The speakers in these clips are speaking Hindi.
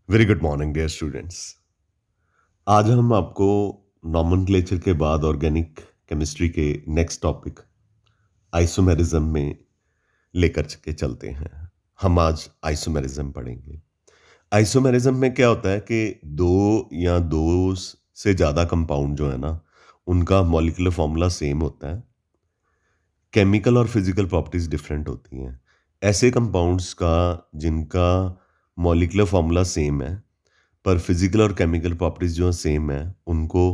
Very good morning dear students. आज हम आपको नॉमेनक्लेचर के बाद ऑर्गेनिक केमिस्ट्री के नेक्स्ट टॉपिक आइसोमेरिज्म में लेकर के चलते हैं। हम आज आइसोमेरिज्म पढ़ेंगे। आइसोमेरिज्म में क्या होता है कि दो या दो से ज़्यादा कंपाउंड जो है ना, उनका मॉलिक्यूलर फॉर्मूला सेम होता है, केमिकल और फिजिकल प्रॉपर्टीज डिफरेंट होती हैं। ऐसे कंपाउंड्स का जिनका मॉलिक्यूलर फॉर्मूला सेम है पर फिजिकल और केमिकल प्रॉपर्टीज जो सेम है उनको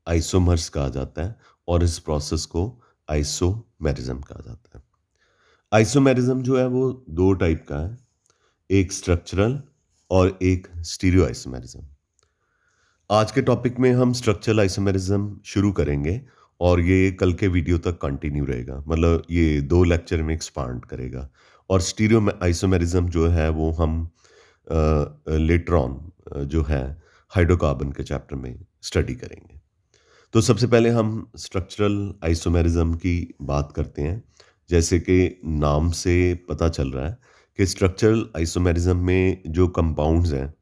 आइसोमर्स कहा जाता है और इस प्रोसेस को आइसोमेरिज्म कहा जाता है। आइसोमेरिज्म जो है वो दो टाइप का है, एक स्ट्रक्चरल और एक स्टीरियो आइसोमेरिज्म। आज के टॉपिक में हम स्ट्रक्चरल आइसोमेरिज्म शुरू करेंगे और ये कल के वीडियो तक कंटिन्यू रहेगा, मतलब ये दो लेक्चर में एक्सपांड करेगा। और स्टीरियो आइसोमेरिज्म जो है वो हम लेटर ऑन जो है हाइड्रोकार्बन के चैप्टर में स्टडी करेंगे। तो सबसे पहले हम स्ट्रक्चरल आइसोमेरिज्म की बात करते हैं। जैसे कि नाम से पता चल रहा है कि स्ट्रक्चरल आइसोमेरिज्म में जो कंपाउंड्स हैं,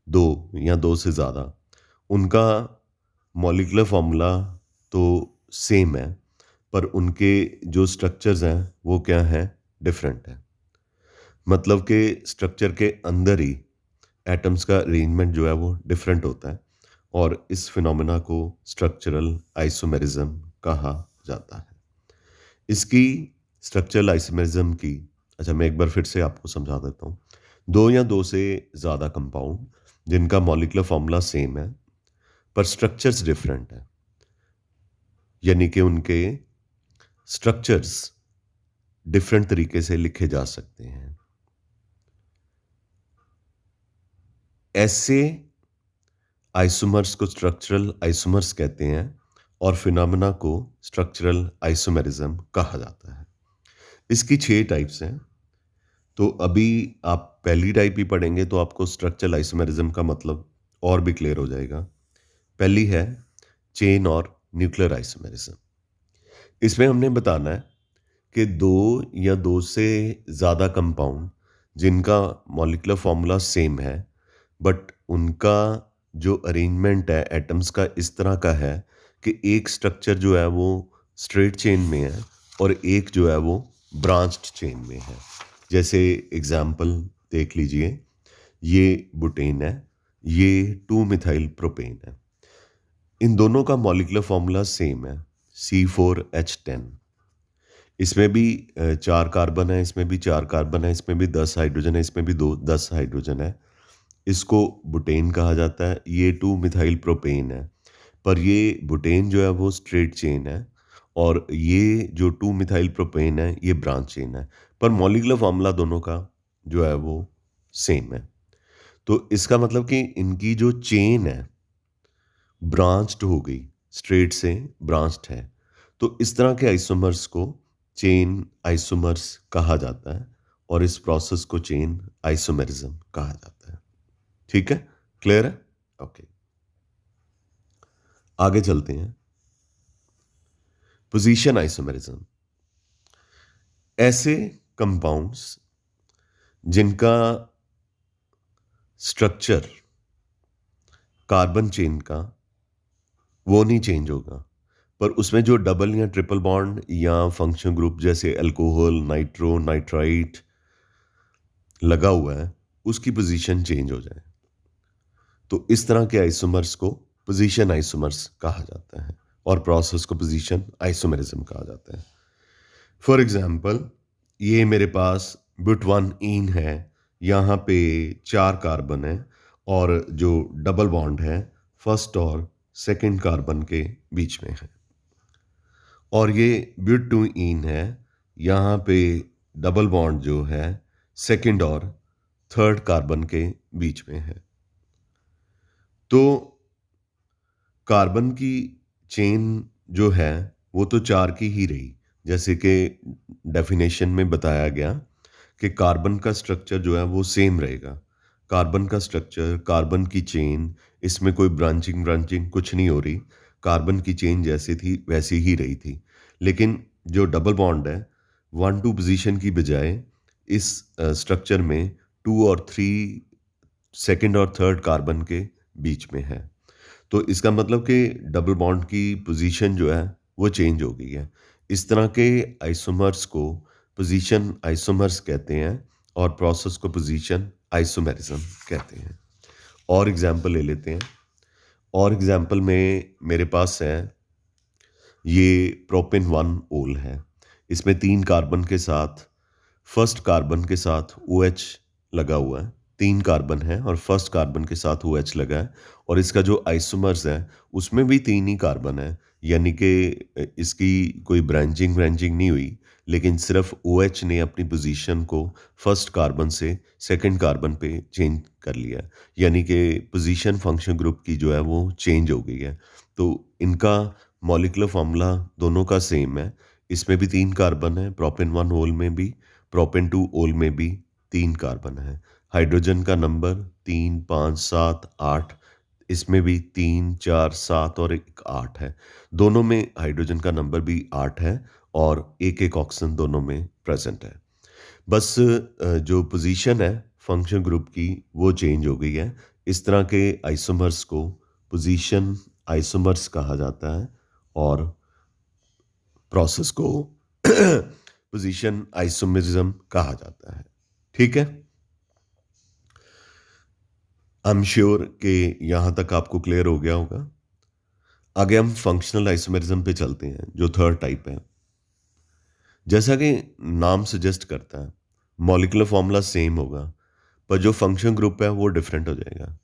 दो या दो से ज़्यादा, उनका मॉलिक्यूलर फॉर्मूला तो सेम है पर उनके जो स्ट्रक्चर्स हैं वो क्या हैं, डिफरेंट है। मतलब कि स्ट्रक्चर के अंदर ही एटम्स का अरेंजमेंट जो है वो डिफरेंट होता है और इस फिनोमेना को स्ट्रक्चरल आइसोमेरिज्म कहा जाता है। इसकी स्ट्रक्चरल आइसोमेरिज्म की, अच्छा मैं एक बार फिर से आपको समझा देता हूँ। दो या दो से ज़्यादा कंपाउंड जिनका मॉलिक्यूलर फॉर्मूला सेम है पर स्ट्रक्चर्स डिफरेंट है, यानी कि उनके स्ट्रक्चर्स डिफरेंट तरीके से लिखे जा सकते हैं। ऐसे आइसोमर्स को स्ट्रक्चरल आइसोमर्स कहते हैं और फिनोमेना को स्ट्रक्चरल आइसोमेरिज्म कहा जाता है। इसकी 6 टाइप्स हैं। तो अभी आप पहली टाइप ही पढ़ेंगे तो आपको स्ट्रक्चरल आइसोमेरिज्म का मतलब और भी क्लियर हो जाएगा। पहली है चेन और न्यूक्लियर आइसोमेरिज्म। इसमें हमने बताना है कि दो या दो से ज़्यादा कंपाउंड जिनका मॉलिक्यूलर फॉर्मूला सेम है बट उनका जो अरेंजमेंट है एटम्स का इस तरह का है कि एक स्ट्रक्चर जो है वो स्ट्रेट चेन में है और एक जो है वो ब्रांच्ड चेन में है। जैसे एग्जाम्पल देख लीजिए, ये बुटेन है, ये 2 मिथाइल प्रोपेन है। इन दोनों का मॉलिक्यूलर फॉर्मूला सेम है, C4H10। इसमें भी 4 कार्बन है, इसमें भी 4 कार्बन है, इसमें भी 10 हाइड्रोजन है, इसमें भी 10 हाइड्रोजन है। इसको बुटेन कहा जाता है। ये 2 मिथाइल प्रोपेन है पर ये बुटेन जो है वो स्ट्रेट चेन है और ये जो 2 मिथाइल प्रोपेन है ये ब्रांच चेन है, पर मॉलिक्यूलर फॉर्मूला दोनों का जो है वो सेम है। तो इसका मतलब कि इनकी जो चेन है ब्रांच्ड हो गई, स्ट्रेट से ब्रांच्ड है। तो इस तरह के आइसोमर्स को चेन आइसोमर्स कहा जाता है और इस प्रोसेस को चेन आइसोमेरिज्म कहा जाता है। ठीक है, क्लियर है? ओके, आगे चलते हैं। पोजीशन आइसोमेरिज्म, ऐसे कंपाउंड्स जिनका स्ट्रक्चर कार्बन चेन का वो नहीं चेंज होगा पर उसमें जो डबल या ट्रिपल बॉन्ड या फंक्शन ग्रुप जैसे अल्कोहल, नाइट्रो, नाइट्राइट लगा हुआ है उसकी पोजीशन चेंज हो जाए, तो इस तरह के आइसोमर्स को पोजीशन आइसोमर्स कहा जाता है और प्रोसेस को पोजीशन आइसोमेरिज्म कहा जाता है। फॉर एग्जाम्पल, ये मेरे पास बुट 1 ईन है, यहाँ पे 4 कार्बन है और जो डबल बॉन्ड है फर्स्ट और सेकंड कार्बन के बीच में है। और ये ब्यूट 2 ईन है, यहाँ पे डबल बॉन्ड जो है सेकंड और थर्ड कार्बन के बीच में है। तो कार्बन की चेन जो है वो तो 4 की ही रही, जैसे कि डेफिनेशन में बताया गया कि कार्बन का स्ट्रक्चर जो है वो सेम रहेगा। कार्बन का स्ट्रक्चर, कार्बन की चेन, इसमें कोई ब्रांचिंग ब्रांचिंग कुछ नहीं हो रही, कार्बन की चेन जैसी थी वैसी ही रही थी। लेकिन जो डबल बॉन्ड है 1-2 पोजीशन की बजाय इस स्ट्रक्चर में 2 और 3 सेकंड और थर्ड कार्बन के बीच में है। तो इसका मतलब कि डबल बॉन्ड की पोजीशन जो है वो चेंज हो गई है। इस तरह के आइसोमर्स को पोजीशन आइसोमर्स कहते हैं और प्रोसेस को पोजीशन आइसोमेरिज्म कहते हैं। और एग्जांपल ले लेते हैं। और एग्जांपल में मेरे पास है ये प्रोपेन 1 ओल है। इसमें 3 कार्बन के साथ फर्स्ट कार्बन के साथ OH लगा हुआ है। 3 कार्बन है और फर्स्ट कार्बन के साथ OH लगा है और इसका जो आइसोमर्स है उसमें भी 3 ही कार्बन है। यानी कि इसकी कोई ब्रांचिंग ब्रांचिंग नहीं हुई, लेकिन सिर्फ OH ने अपनी पोजीशन को फर्स्ट कार्बन से सेकंड कार्बन पे चेंज कर लिया है। यानी कि पोजीशन फंक्शन ग्रुप की जो है वो चेंज हो गई है। तो इनका मॉलिक्यूलर फार्मूला दोनों का सेम है। इसमें भी 3 कार्बन है, प्रोपेन 1 ओल में भी, प्रोपेन 2 ओल में भी 3 कार्बन है। हाइड्रोजन का नंबर 3, 5, 7, 8, इसमें भी 3, 4, 7 और एक 8 है। दोनों में हाइड्रोजन का नंबर भी 8 है और एक-एक ऑक्सीजन दोनों में प्रेज़ेंट है। बस जो पोज़ीशन है फंक्शन ग्रुप की वो चेंज हो गई है। इस तरह के आइसोमर्स को पोज़ीशन आइसोमर्स कहा जाता है और प्रोसेस को पोजीशन आइसोमेरिज्म कहा जाता है। ठीक है? आई एम श्योर कि यहाँ तक आपको क्लियर हो गया होगा। आगे हम फंक्शनल आइसोमेरिज्म पे चलते हैं, जो थर्ड टाइप है। जैसा कि नाम सजेस्ट करता है, मॉलिक्यूलर फॉर्मूला सेम होगा, पर जो फंक्शन ग्रुप है वो डिफरेंट हो जाएगा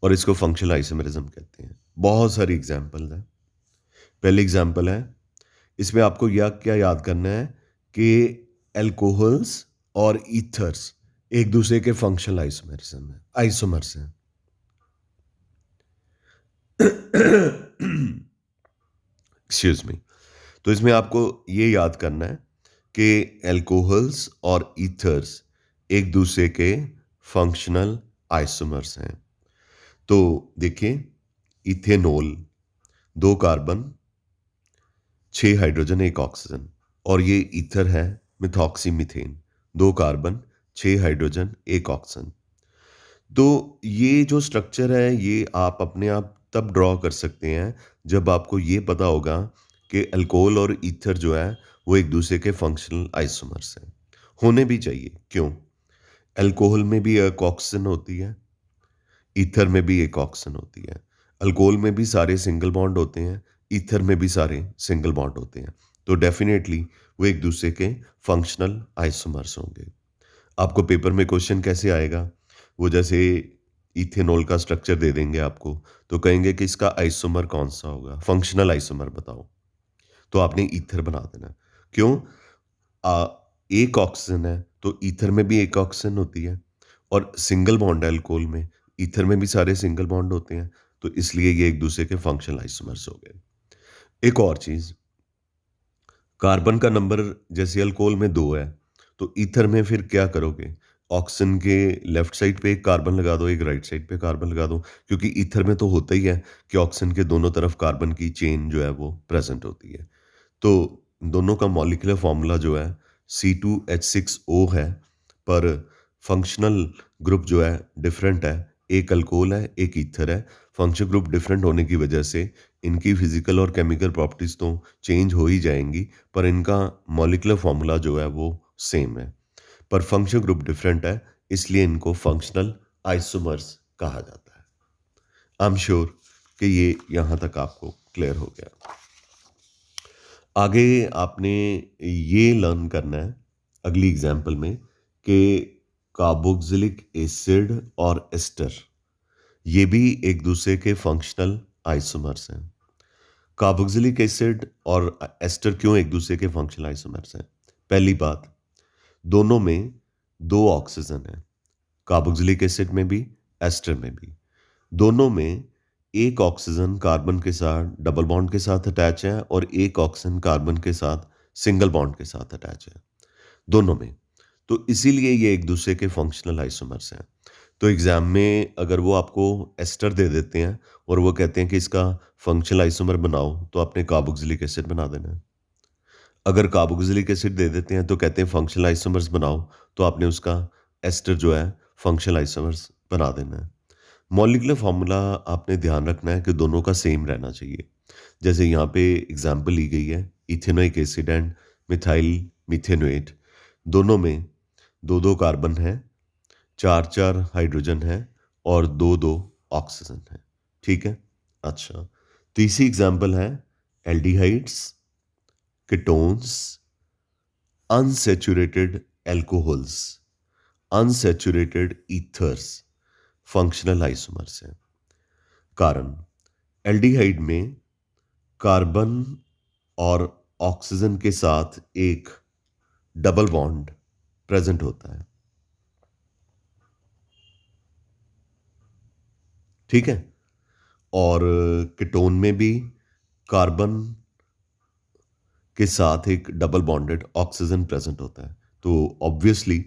और इसको फंक्शनल आइसोमेरिज्म कहते हैं। बहुत सारी एग्जांपल है। पहली एग्जांपल है, इसमें आपको यह क्या याद करना है कि एल्कोहल्स और ईथर्स एक दूसरे के फंक्शनल आइसोमेरिज्म है, आइसोमर्स हैं। Excuse me. तो इसमें आपको ये याद करना है कि एल्कोहल्स और ईथर्स एक दूसरे के फंक्शनल आइसोमर्स हैं। तो देखिए, इथेनॉल 2 कार्बन, 6 हाइड्रोजन, 1 ऑक्सीजन, और ये ईथर है methoxy methane, 2 carbon, 6 hydrogen, 1 oxygen. तो ये जो स्ट्रक्चर है ये आप अपने आप तब ड्रॉ कर सकते हैं जब आपको ये पता होगा कि अल्कोहल और ईथर जो है वो एक दूसरे के फंक्शनल आइसोमर्स हैं। होने भी चाहिए। क्यों? अल्कोहल में भी एक ऑक्सीजन होती है, ईथर में भी एक ऑक्सीजन होती है। अल्कोहल में भी सारे सिंगल बॉन्ड होते हैं, ईथर में भी सारे सिंगल बॉन्ड होते हैं। तो डेफिनेटली वो एक दूसरे के फंक्शनल आइसोमर्स होंगे। आपको पेपर में क्वेश्चन कैसे आएगा? वो जैसे इथेनॉल का स्ट्रक्चर दे देंगे आपको, तो कहेंगे कि इसका आइसोमर कौन सा होगा? फंक्शनल आइसोमर बताओ। तो आपने ईथर बना देना। क्यों? एक ऑक्सीजन है तो ईथर में भी एक ऑक्सीजन होती है और सिंगल बॉन्ड है अल्कोहल में, ईथर में भी सारे सिंगल बॉन्ड होते हैं, तो इसलिए ये एक दूसरे के फंक्शनल आइसोमर्स हो गए। एक और चीज़, कार्बन का नंबर जैसे अल्कोहल में 2 है, तो ईथर में फिर क्या करोगे? ऑक्सीजन के लेफ्ट साइड पे एक कार्बन लगा दो, एक राइट साइड पे कार्बन लगा दो, क्योंकि ईथर में तो होता ही है कि ऑक्सीजन के दोनों तरफ कार्बन की चेन जो है वो प्रेज़ेंट होती है। तो दोनों का मॉलिक्यूलर फ़ॉर्मूला जो है C2H6O है, पर फंक्शनल ग्रुप जो है डिफरेंट है। एक अल्कोहल है, एक ईथर है। फंक्शन ग्रुप डिफरेंट होने की वजह से इनकी फिजिकल और केमिकल प्रॉपर्टीज़ तो चेंज हो ही जाएंगी, पर इनका मॉलिक्यूलर फार्मूला जो है वो सेम है। पर फंक्शन ग्रुप डिफरेंट है, इसलिए इनको फंक्शनल आइसोमर्स कहा जाता है। आई एम श्योर कि ये यहाँ तक आपको क्लियर हो गया। आगे आपने ये लर्न करना है अगली एग्जाम्पल में कि कार्बोक्सिलिक एसिड और एस्टर ये भी एक दूसरे के फंक्शनल आइसोमर्स हैं। कार्बोक्सिलिक एसिड और एस्टर क्यों एक दूसरे के फंक्शनल आइसोमर्स हैं? पहली बात, दोनों में 2 ऑक्सीजन है, कार्बोक्सिलिक एसिड में भी, एस्टर में भी। दोनों में एक ऑक्सीजन कार्बन के साथ डबल बॉन्ड के साथ अटैच है और एक ऑक्सीजन कार्बन के साथ सिंगल बॉन्ड के साथ अटैच है, दोनों में। तो इसीलिए ये एक दूसरे के फंक्शनल आइसोमर्स हैं। तो एग्ज़ाम में अगर वो आपको एस्टर दे देते हैं और वो कहते हैं कि इसका फंक्शनल आइसोमर बनाओ, तो आपने कार्बोक्सिलिक एसिड बना देना है। अगर कार्बोक्सिलिक एसिड दे देते हैं तो कहते हैं फंक्शनल आइसोमर्स बनाओ, तो आपने उसका एस्टर जो है फंक्शनल आइसोमर्स बना देना है। मॉलिक्यूलर फार्मूला आपने ध्यान रखना है कि दोनों का सेम रहना चाहिए। जैसे यहाँ पे एग्जांपल ली गई है, ethanoic acid and methyl methanoate, दोनों में दो दो कार्बन है, चार चार हाइड्रोजन है और दो दो ऑक्सीजन है। ठीक है। अच्छा, तीसरी एग्जांपल है aldehydes, ketones, unsaturated alcohols, unsaturated ethers, functional isomers हैं। कारण, एल्डिहाइड में कार्बन और ऑक्सीजन के साथ एक डबल बॉन्ड प्रेजेंट होता है। ठीक है। और कीटोन में भी कार्बन के साथ एक डबल बॉन्डेड ऑक्सीजन प्रेजेंट होता है। तो ऑब्वियसली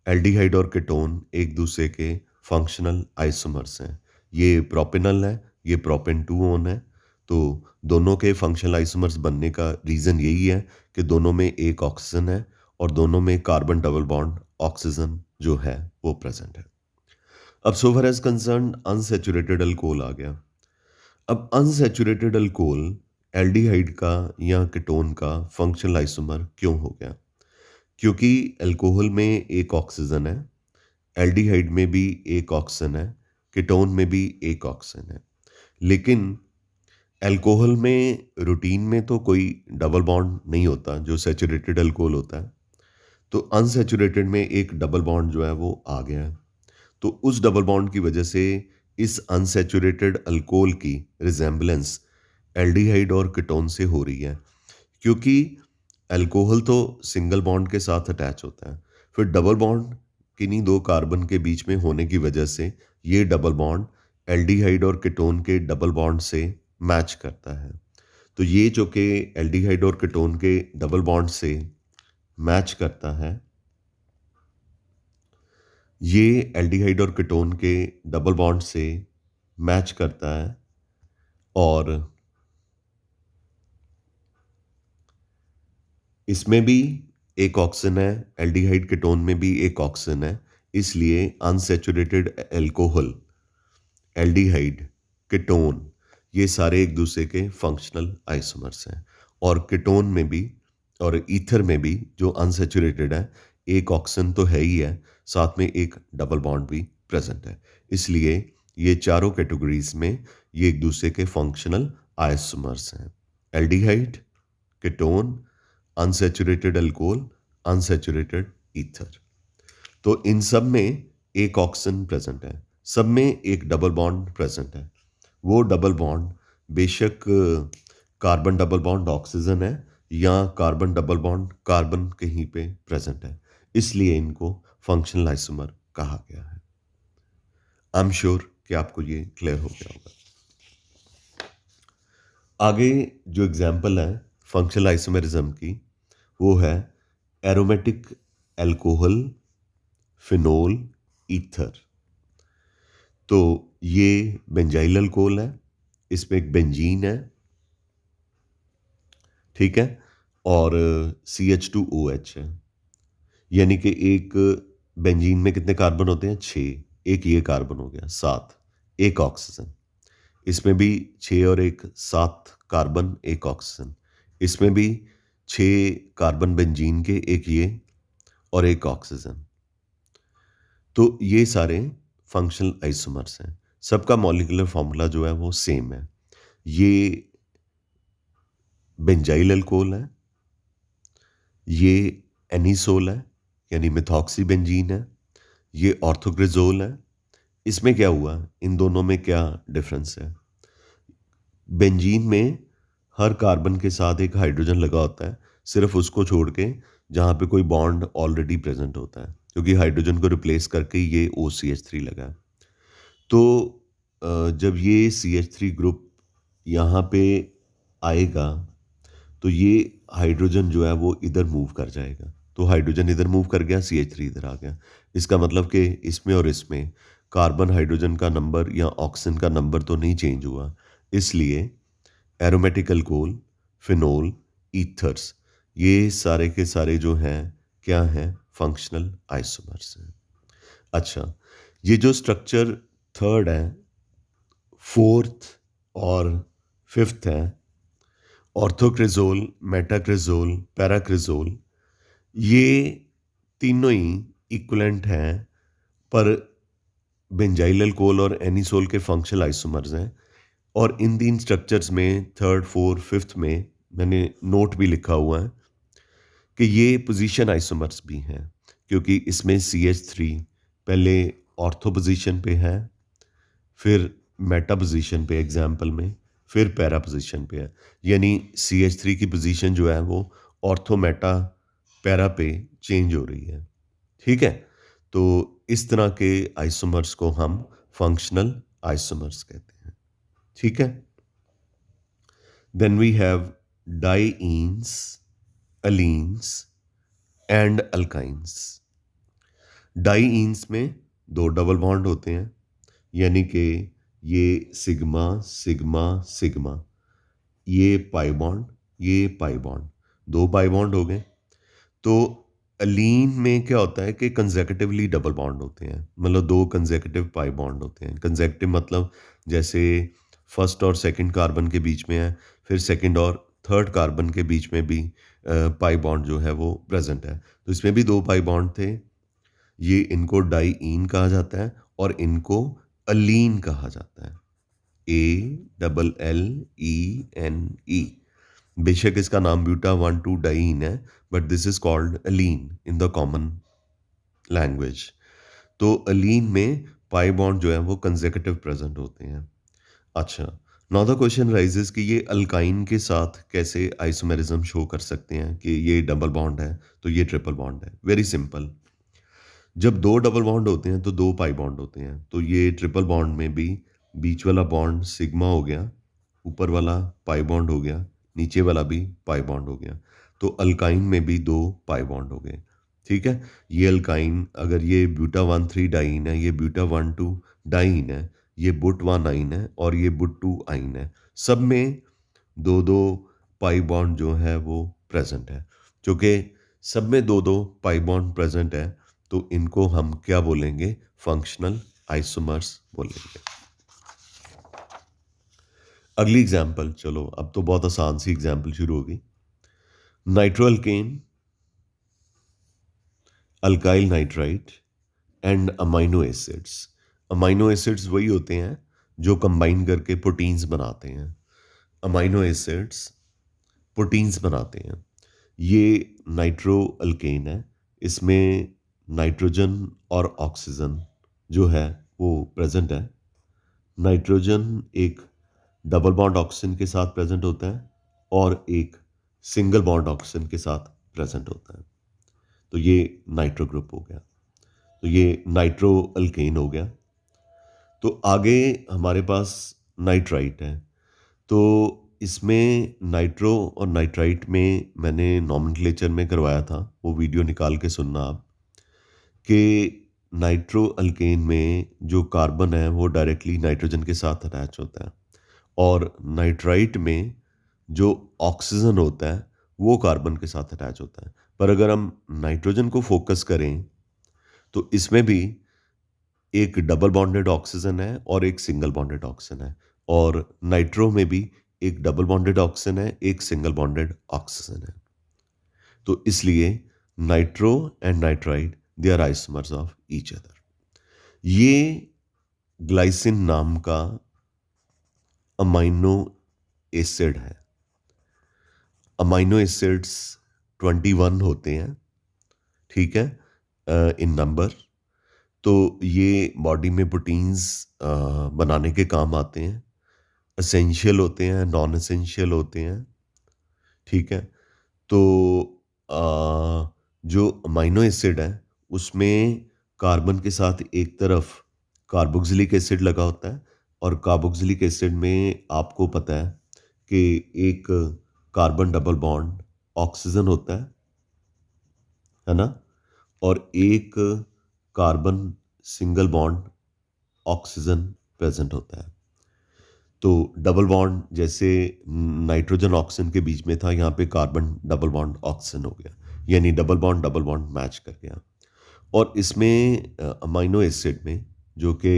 एल्डिहाइड और कीटोन एक दूसरे के फंक्शनल आइसोमर्स हैं। ये प्रोपेनल है, ये प्रोपेन 2 है। तो दोनों के फंक्शनल आइसोमर्स बनने का रीज़न यही है कि दोनों में एक ऑक्सीजन है और दोनों में कार्बन डबल बॉन्ड ऑक्सीजन जो है वो प्रेजेंट है। अब so far as concern unsaturated alcohol आ गया। अब अनसैचुरेटेड अल्कोहल एल्डिहाइड का या कीटोन का फंक्शनल आइसोमर क्यों हो गया? क्योंकि अल्कोहल में एक ऑक्सीजन है, एल्डिहाइड में भी एक ऑक्सीजन है, कीटोन में भी एक ऑक्सीजन है। लेकिन अल्कोहल में रूटीन में तो कोई डबल बॉन्ड नहीं होता जो सैचुरेटेड अल्कोहल होता है। तो अनसैचुरेटेड में एक डबल बॉन्ड जो है वो आ गया है। तो उस डबल बॉन्ड की वजह से इस अनसैचुरेटेड अल्कोहल की रिजेम्बलेंस एल्डिहाइड और कीटोन से हो रही है। क्योंकि अल्कोहल तो सिंगल बॉन्ड के साथ अटैच होता है, फिर डबल बॉन्ड किन्हीं दो कार्बन के बीच में होने की वजह से ये डबल बॉन्ड एल्डिहाइड और कीटोन के डबल बॉन्ड से मैच करता है। तो ये जो कि एल्डिहाइड और कीटोन के डबल बॉन्ड से मैच करता है, ये एल्डिहाइड और कीटोन के डबल बॉन्ड से मैच करता है और इसमें भी एक ऑक्सीजन है, एल्डिहाइड कीटोन में भी एक ऑक्सीजन है। इसलिए अनसैचुरेटेड एल्कोहल, एल्डिहाइड, कीटोन, ये सारे एक दूसरे के फंक्शनल आइसोमर्स हैं। और कीटोन में भी और ईथर में भी जो अनसैचुरेटेड है, एक ऑक्सीजन तो है ही है, साथ में एक डबल बॉन्ड भी प्रेजेंट है। इसलिए ये चारों कैटेगरीज में ये एक दूसरे के फंक्शनल आइसोमर्स हैं। Aldehyde, ketone, unsaturated alcohol, unsaturated ether. तो इन सब में एक ऑक्सीजन प्रेजेंट है, सब में एक डबल बॉन्ड प्रेजेंट है। वो डबल बॉन्ड बेशक कार्बन डबल बॉन्ड ऑक्सीजन है या कार्बन डबल बॉन्ड कार्बन कहीं पे प्रेजेंट है, इसलिए इनको फंक्शनल आइसोमर कहा गया है। आई एम श्योर कि आपको ये क्लियर हो गया होगा। आगे जो एग्जाम्पल है फंक्शनल आइसोमेरिज्म की, वो है एरोमेटिक एल्कोहल, फिनोल, ईथर। तो ये बेंजाइल अल्कोहल है, इसमें एक बेंजीन है, ठीक है, और CH2OH है। यानी कि एक बेंजीन में कितने कार्बन होते हैं? 6। एक ये कार्बन हो गया 7, एक ऑक्सीजन। इसमें भी 6 और एक 7 कार्बन, एक ऑक्सीजन। इसमें भी 6 कार्बन बेंजीन के, एक ये और एक ऑक्सीजन। तो ये सारे फंक्शनल आइसोमर्स हैं। सबका मॉलिक्यूलर फॉर्मूला जो है वो सेम है। ये बेंजाइल अल्कोहल है, ये एनिसोल है यानी मिथॉक्सी बेंजीन है, ये ऑर्थोग्रिजोल है। इसमें क्या हुआ, इन दोनों में क्या डिफरेंस है? बेंजीन में हर कार्बन के साथ एक हाइड्रोजन लगा होता है, सिर्फ उसको छोड़ के जहाँ पे कोई बॉन्ड ऑलरेडी प्रेजेंट होता है, क्योंकि हाइड्रोजन को रिप्लेस करके ये OCH3 लगा है। तो जब ये CH3 ग्रुप यहाँ पे आएगा तो ये हाइड्रोजन जो है वो इधर मूव कर जाएगा। तो हाइड्रोजन इधर मूव कर गया, CH3 इधर आ गया। इसका मतलब कि इसमें और इसमें कार्बन हाइड्रोजन का नंबर या ऑक्सीजन का नंबर तो नहीं चेंज हुआ। इसलिए एरोमेटिक अल्कोहल, फिनोल, ईथर्स, ये सारे के सारे जो हैं क्या हैं? फंक्शनल आइसोमर्स हैं। अच्छा, ये जो स्ट्रक्चर थर्ड है, फोर्थ और फिफ्थ है, ऑर्थोक्रिजोल, मेटाक्रिजोल, पैराक्रिजोल, ये तीनों ही इक्विवेलेंट हैं, पर बेंजाइल अल्कोहल और एनिसोल के फंक्शनल आइसोमर्स हैं। और इन तीन स्ट्रक्चर्स में थर्ड, फोर्थ, फिफ्थ में मैंने नोट भी लिखा हुआ है कि ये पोजीशन आइसोमर्स भी हैं, क्योंकि इसमें CH3 पहले ऑर्थो पोजीशन पे है, फिर मेटा पोजीशन पे एग्जाम्पल में, फिर पैरा पोजीशन पे है। यानी CH3 की पोजीशन जो है वो ऑर्थो, मेटा, पैरा पे चेंज हो रही है। ठीक है, तो इस तरह के आइसोमर्स को हम फंक्शनल आइसोमर्स कहते हैं। ठीक है, then we have dienes, alkenes and alkynes. Dienes में दो डबल बॉन्ड होते हैं, यानी कि ये सिग्मा सिग्मा सिग्मा, ये पाई बॉन्ड, ये पाई बॉन्ड, दो पाई बॉन्ड हो गए। तो अलीन में क्या होता है कि कंसेक्यूटिवली डबल बॉन्ड होते हैं, मतलब दो कंसेक्यूटिव पाई बॉन्ड होते हैं। कंसेक्यूटिव मतलब जैसे फर्स्ट और सेकंड कार्बन के बीच में है, फिर सेकंड और थर्ड कार्बन के बीच में भी पाई बॉन्ड जो है वो प्रेजेंट है। तो इसमें भी दो पाई बॉन्ड थे, ये इनको डाइईन कहा जाता है और इनको अलीन कहा जाता है, ALLENE। बेशक इसका नाम ब्यूटा 1,2 डाइईन है, but this is called Aleen in the common language. तो अलीन में पाई बॉन्ड जो है वो कंसेक्यूटिव प्रेजेंट होते हैं। अच्छा, नाउ द क्वेश्चन राइजेस कि ये अल्काइन के साथ कैसे आइसोमेरिज्म शो कर सकते हैं कि ये डबल बॉन्ड है तो ये ट्रिपल बॉन्ड है। वेरी सिंपल, जब दो डबल बॉन्ड होते हैं तो दो पाई बॉन्ड होते हैं। तो ये ट्रिपल बॉन्ड में भी बीच वाला बॉन्ड सिग्मा हो गया, ऊपर वाला पाई बॉन्ड हो गया, नीचे वाला भी पाई बॉन्ड हो गया। तो अल्काइन में भी दो पाई बॉन्ड हो गए। ठीक है, ये अल्काइन, अगर ये ब्यूटा 1,3 डाइन है, ये ब्यूटा 1,2 डाइन है, ये बुट 1 आइन है और ये बुट 2 आइन है, सब में दो दो पाई बॉन्ड जो है वो प्रेजेंट है। क्योंकि सब में दो दो पाई बॉन्ड प्रेजेंट है, तो इनको हम क्या बोलेंगे? फंक्शनल आइसोमर्स बोलेंगे। अगली एग्जाम्पल, चलो अब तो बहुत आसान सी एग्जाम्पल शुरू होगी। Nitroalkane, alkyl nitrite and amino acids. Amino acids वही होते हैं जो कंबाइन करके प्रोटीन्स बनाते हैं। अमाइनो एसिड्स प्रोटीन्स बनाते हैं। ये नाइट्रो अल्केन है, इसमें नाइट्रोजन और ऑक्सीजन जो है वो प्रेजेंट है। नाइट्रोजन एक डबल बॉन्ड ऑक्सीजन के साथ प्रेजेंट होता है और एक सिंगल बॉन्ड ऑक्सीजन के साथ प्रेजेंट होता है। तो ये नाइट्रो ग्रुप हो गया, तो ये नाइट्रो अल्केन हो गया। तो आगे हमारे पास नाइट्राइट है। तो इसमें नाइट्रो और नाइट्राइट में मैंने नॉमेनक्लेचर में करवाया था, वो वीडियो निकाल के सुनना आप, कि नाइट्रो अल्केन में जो कार्बन है वो डायरेक्टली नाइट्रोजन के साथ अटैच होता है, और नाइट्राइट में जो ऑक्सीजन होता है वो कार्बन के साथ अटैच होता है। पर अगर हम नाइट्रोजन को फोकस करें तो इसमें भी एक डबल बॉन्डेड ऑक्सीजन है और एक सिंगल बॉन्डेड ऑक्सीजन है, और नाइट्रो में भी एक डबल बॉन्डेड ऑक्सीजन है, एक सिंगल बॉन्डेड ऑक्सीजन है। तो इसलिए nitro and nitrite they are isomers of each other. ये ग्लाइसिन नाम का अमाइनो एसिड है। अमाइनो एसिड्स 21 होते हैं, ठीक है, इन नंबर। तो ये बॉडी में प्रोटीन्स बनाने के काम आते हैं। एसेंशियल होते हैं, नॉन एसेंशियल होते हैं, ठीक है। तो जो अमाइनो एसिड है उसमें कार्बन के साथ एक तरफ कार्बोक्सिलिक एसिड लगा होता है, और कार्बोक्सिलिक एसिड में आपको पता है कि एक कार्बन डबल बॉन्ड ऑक्सीजन होता है ना, और एक carbon single bond oxygen present होता है। तो डबल बॉन्ड जैसे नाइट्रोजन ऑक्सीजन के बीच में था, यहाँ पे कार्बन डबल बॉन्ड ऑक्सीजन हो गया, यानी डबल बॉन्ड मैच कर गया। और इसमें अमाइनो एसिड में जो कि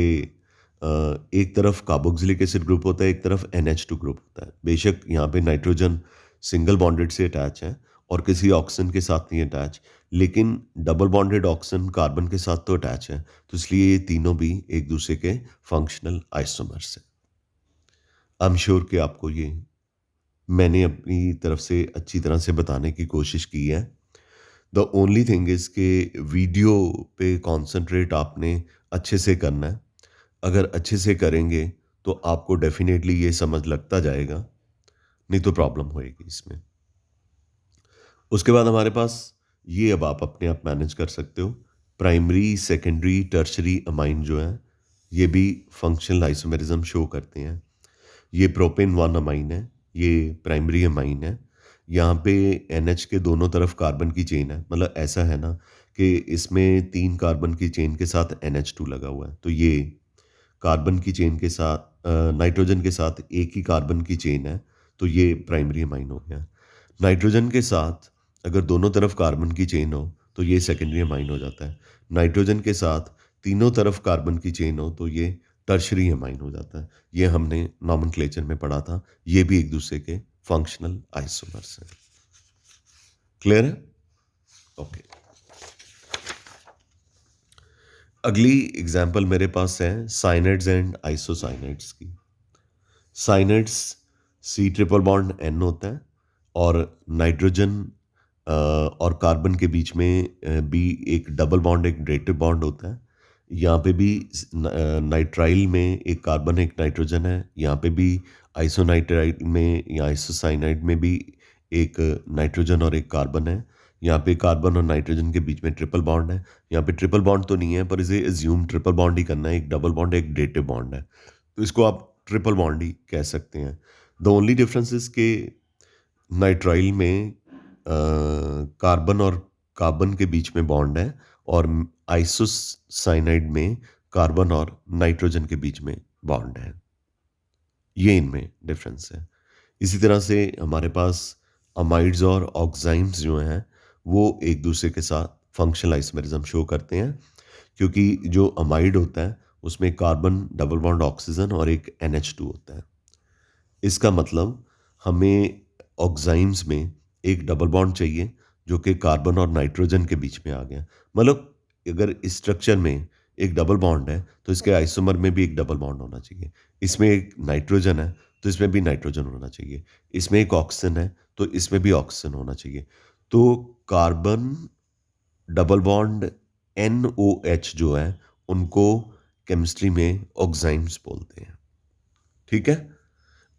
एक तरफ कार्बोक्सिलिक एसिड ग्रुप होता है, एक तरफ NH2 ग्रुप होता है। बेशक यहाँ पे नाइट्रोजन सिंगल बॉन्डेड से अटैच है और किसी ऑक्सीजन के साथ नहीं अटैच, लेकिन डबल बॉन्डेड ऑक्सीजन कार्बन के साथ तो अटैच है, तो इसलिए ये तीनों भी एक दूसरे के फंक्शनल आइसोमर्स हैं। आई एम श्योर कि आपको ये मैंने अपनी तरफ से अच्छी तरह से बताने की कोशिश की है। द ओनली थिंग इज़ कि वीडियो पे कॉन्सेंट्रेट आपने अच्छे से करना है। अगर अच्छे से करेंगे तो आपको डेफ़िनेटली ये समझ लगता जाएगा, नहीं तो प्रॉब्लम होएगी इसमें। उसके बाद हमारे पास ये अब आप अपने आप मैनेज कर सकते हो। प्राइमरी, सेकेंडरी, टर्शरी अमाइन जो हैं, ये भी फंक्शनल आइसोमेरिज्म शो करते हैं। ये प्रोपेन 1 अमाइन है, ये प्राइमरी अमाइन है। यहाँ पे NH के दोनों तरफ कार्बन की चेन है। मतलब ऐसा है ना कि इसमें 3 कार्बन की चेन के साथ NH2 लगा हुआ है। तो ये कार्बन की चेन के साथ नाइट्रोजन के साथ एक ही कार्बन की चेन है, तो ये प्राइमरी अमाइन हो गया। नाइट्रोजन के साथ अगर दोनों तरफ कार्बन की चेन हो, तो ये सेकेंडरी अमाइन हो जाता है। नाइट्रोजन के साथ तीनों तरफ कार्बन की चेन हो, तो ये टर्शरी अमाइन हो जाता है। ये हमने नॉमेनक्लेचर में पढ़ा था। ये भी एक दूसरे के फंक्शनल आइसोमर्स हैं। क्लियर है? ओके। अगली एग्जाम्पल मेरे पास है साइनाइड्स एंड आइसोसाइनाइड्स की। Cyanides C triple bond N होता है और नाइट्रोजन और कार्बन के बीच में भी एक डबल बॉन्ड, एक डायरेक्टिव बॉन्ड होता है। यहाँ पे भी नाइट्राइल में एक कार्बन एक नाइट्रोजन है। यहाँ पे भी आइसोनाइट्राइल में या आइसोसाइनाइड में भी एक नाइट्रोजन और एक कार्बन है। यहाँ पे कार्बन और नाइट्रोजन के बीच में ट्रिपल बॉन्ड है। यहाँ पे ट्रिपल बॉन्ड तो नहीं है, पर इसे एज्यूम ट्रिपल बॉन्ड ही करना है। एक डबल बॉन्ड एक डायरेक्टिव बॉन्ड है, तो इसको आप ट्रिपल बॉन्ड ही कह सकते हैं। द ओनली डिफरेंस इज के नाइट्राइल में कार्बन और कार्बन के बीच में बॉन्ड है और आइसोसाइनाइड में कार्बन और नाइट्रोजन के बीच में बॉन्ड है। ये इनमें डिफरेंस है। इसी तरह से हमारे पास अमाइड्स और ऑक्साइम्स जो हैं वो एक दूसरे के साथ फंक्शनल आइसोमेरिज्म शो करते हैं, क्योंकि जो अमाइड होता है उसमें कार्बन डबल बॉन्ड ऑक्सीजन और एक NH2 होता है। इसका मतलब हमें ऑक्साइम्स में एक डबल बॉन्ड चाहिए जो कि कार्बन और नाइट्रोजन के बीच में आ गया। मतलब अगर इस स्ट्रक्चर में एक डबल बॉन्ड है तो इसके आइसोमर में भी एक डबल बॉन्ड होना चाहिए। इसमें एक नाइट्रोजन है तो इसमें भी नाइट्रोजन होना चाहिए। इसमें एक ऑक्सीजन है तो इसमें भी ऑक्सीजन होना चाहिए। तो कार्बन डबल बॉन्ड NOH जो है उनको केमिस्ट्री में ऑक्साइम्स बोलते हैं। ठीक है?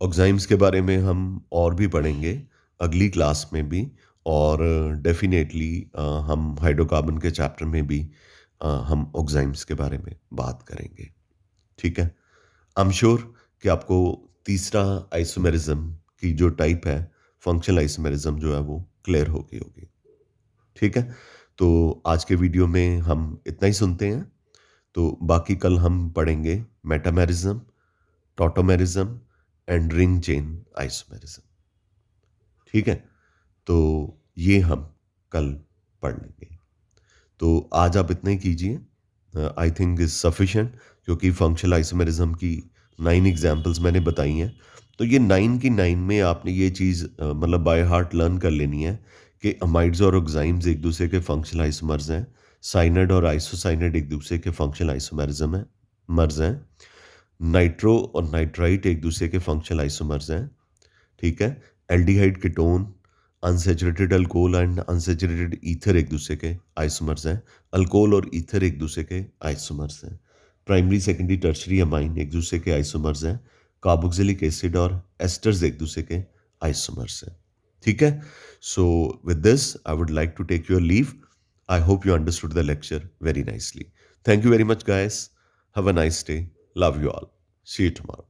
ऑक्साइम्स के बारे में हम और भी पढ़ेंगे अगली क्लास में भी, और डेफिनेटली हम हाइड्रोकार्बन के चैप्टर में भी हम ऑक्साइम्स के बारे में बात करेंगे। ठीक है? आई एम श्योर कि आपको तीसरा आइसोमेरिज्म की जो टाइप है, फंक्शनल आइसोमेरिज्म जो है वो क्लियर हो गई होगी। ठीक है? तो आज के वीडियो में हम इतना ही सुनते हैं। तो बाकी कल हम पढ़ेंगे metamerism, tautomerism and ring chain isomerism. ठीक है? तो ये हम कल पढ़ लेंगे। तो आज आप इतना ही कीजिए। आई थिंक इज सफिशिएंट, क्योंकि फंक्शनल आइसोमेरिज्म की 9 एग्जांपल्स मैंने बताई हैं। तो ये 9 की 9 में आपने ये चीज़ मतलब बाय हार्ट लर्न कर लेनी है कि अमाइड्स और ऑक्साइम्स एक दूसरे के फंक्शनल आइसोमर्स हैं। साइनाइड और आइसोसाइनाइड एक दूसरे के फंक्शनल आइसोमेरिज्म हैं, मर्ज हैं। नाइट्रो और नाइट्राइट एक दूसरे के फंक्शनल आइसोमर्स हैं। ठीक है? Aldehyde ketone, unsaturated alcohol and unsaturated ether एक दूसरे के आइसोमर्स हैं। अल्कोहल और ईथर एक दूसरे के आइसोमर्स हैं। प्राइमरी, सेकेंडरी, टर्शरी अमाइन एक दूसरे के आइसोमर्स हैं। कार्बोक्सिलिक एसिड और एस्टर्स एक दूसरे के आइसोमर्स हैं। ठीक है? So with this I would like to take your leave. I hope you understood the lecture very nicely. Thank you very much, guys. Have a nice day. Love you all. See you tomorrow.